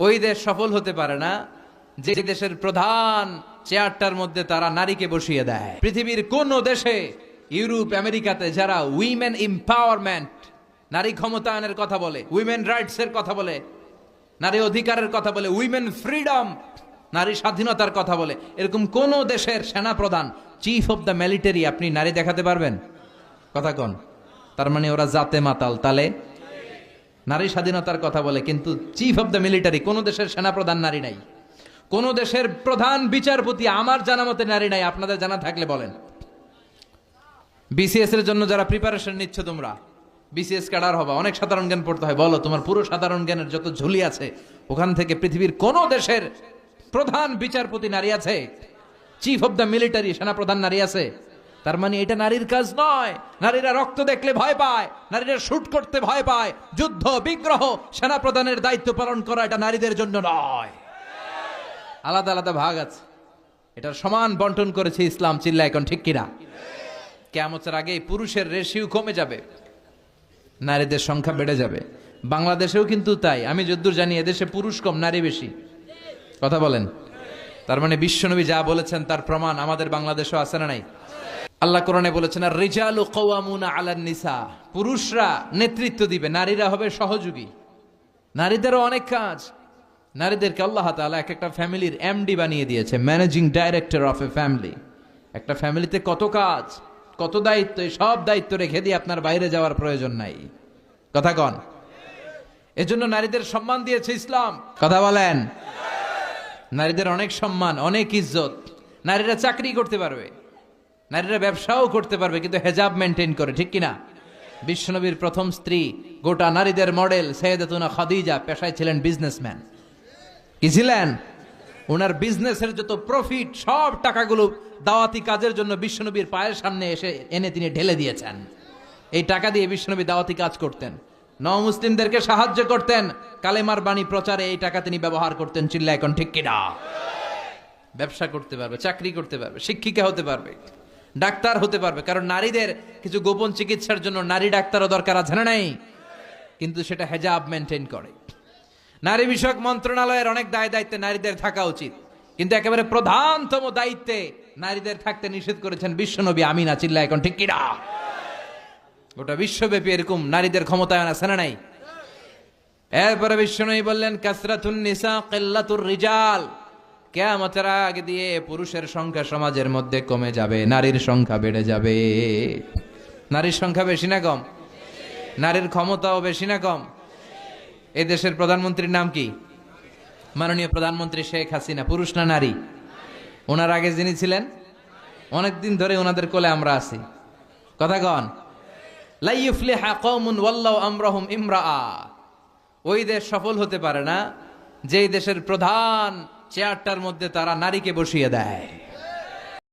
ওই দেশ সফল হতে পারে না যে দেশের প্রধান চেয়ারটার মধ্যে তারা নারীকে বসিয়ে দেয়। পৃথিবীর কোন দেশে, ইউরোপ আমেরিকাতে যারা উইমেন এম্পাওয়ারমেন্ট, নারী ক্ষমতায়নের কথা বলে, উইমেন রাইটস এর কথা বলে, নারী অধিকারের কথা বলে, উইমেন ফ্রিডম, নারী স্বাধীনতার কথা বলে, এরকম কোন দেশের সেনা প্রধান, চিফ অফ দ্য মিলিটারি আপনি নারী দেখাতে পারবেন? কথা কন। তার মানে ওরা জাতে মাতাল, তালে নারী স্বাধীনতার কথা বলে, কিন্তু চিফ অফ দ্য মিলিটারি কোন দেশের সেনা প্রধান নারী নাই। কোন দেশের প্রধান বিচারপতি আমার জানা মতে নারী নাই। আপনাদের জানা থাকলে বলেন। বিসিএস এর জন্য যারা প্রিপারেশন নিচ্ছ, তোমরা বিসিএস ক্যাডার হবা, অনেক সাধারণ জ্ঞান পড়তে হয়। বলো তোমার পুরো সাধারণ জ্ঞানের যত ঝুলি আছে ওখান থেকে পৃথিবীর কোন দেশের প্রধান বিচারপতি নারী আছে? চিফ অফ দ্য মিলিটারি সেনা প্রধান নারী আছে? তার মানে এটা নারীর কাজ নয়। নারীরা রক্ত দেখলে ভয় পায়, নারীরা শুট করতে ভয় পায়, যুদ্ধ বিগ্রহ সেনা প্রধানের দায়িত্ব পালন করা এটা নারীদের জন্য নয়। আলাদা আলাদা ভাগ আছে, এটার সমান বন্টন করেছে ইসলাম। চিল্লা এখন ঠিক কিনা? কিয়ামতের আগে পুরুষের রেশিও কমে যাবে, নারীদের সংখ্যা বেড়ে যাবে। বাংলাদেশেও কিন্তু তাই। আমি যদ্দূর জানি এদেশে পুরুষ কম নারী বেশি। কথা বলেন। তার মানে বিশ্বনবী যা বলেছেন তার প্রমাণ আমাদের বাংলাদেশেও আছে না নাই? আল্লাহ কোরআনে বলেছেন আর রিজালু কাওয়ামুনা আলান নিসা, পুরুষরা নেতৃত্ব দিবে, নারীরা হবে সহযোগী। নারীদেরও অনেক কাজ। নারীদেরকে আল্লাহ তাআলা এক একটা ফ্যামিলির এমডি বানিয়ে দিয়েছে, managing director of A family. একটা ফ্যামিলিতে কত কাজ, কত দায়িত্ব, সব দায়িত্ব রেখে দিয়ে আপনার বাইরে যাওয়ার প্রয়োজন নাই। কথা কন। এজন্য নারীদের সম্মান দিয়েছে ইসলাম। কথা বলেন। নারীদের অনেক সম্মান, অনেক ইজ্জত। নারীরা চাকরি করতে পারবে, নারীরা ব্যবসাও করতে পারবে, কিন্তু হেজাব মেনটেন করে, ঠিক কিনা? বিশ্বনবীর প্রথম স্ত্রী, গোটা নারীদের মডেল সাইয়েদাতুনা খাদিজা, পেশায় ছিলেন বিজনেসম্যান। কি ছিলেন? ওনার বিজনেসের যত প্রফিট, সব টাকাগুলো দাওয়াতি কাজের জন্য বিশ্বনবীর পায়ের সামনে এসে এনে তিনি ঢেলে দিয়েছেন। এই টাকা দিয়ে বিশ্বনবী দাওয়াতি কাজ করতেন, মুসলিমদেরকে সাহায্য করতেন, কালেমার বাণী প্রচারে এই টাকা তিনি ব্যবহার করতেন। চিল্লা এখন ঠিক কিনা? ব্যবসা করতে পারবে, চাকরি করতে পারবে, শিক্ষিকা হতে পারবে, ডাক্তার হতে পারবে। কারণ নারীদের কিছু গোপন চিকিৎসার জন্য নারী ডাক্তারও দরকার আছে না নাই? কিন্তু সেটা হেজাব মেনটেন করে। নারী বিষয়ক মন্ত্রণালয়ের অনেক দায় দায়িত্বে নারীদের থাকা উচিত, কিন্তু একেবারে প্রধানতম দায়িত্বে নারীদের থাকতে নিষেধ করেছেন বিশ্বনবী। আমিনা। চিল্লা এখন ঠিক কিনা? গোটা বিশ্বব্যাপী এরকম নারীদের ক্ষমতায়ন আছে না নাই? এরপরে বিশ্বনবী বললেন কাসরাতুন নিসা কিল্লাতুর রিজাল, কিয়ামতের আগে দিয়ে পুরুষের সংখ্যা সমাজের মধ্যে কমে যাবে, নারীর সংখ্যা বেড়ে যাবে। নারীর সংখ্যা বেশি না কম? নারীর ক্ষমতাও বেশি না কম? এই দেশের প্রধানমন্ত্রীর নাম কি? মাননীয় প্রধানমন্ত্রী শেখ হাসিনা। পুরুষ না নারী? ওনার আগে যিনি ছিলেন, অনেকদিন ধরে ওনাদের কোলে আমরা আছি। কথা কন। লা ইউফলিহা কওমুন ওয়াল্লাহু আমরাহুম ইমরাআ, ওই দেশ সফল হতে পারে না যেই দেশের প্রধান চেয়ারটার মধ্যে তারা নারীকে বসিয়ে দেয়।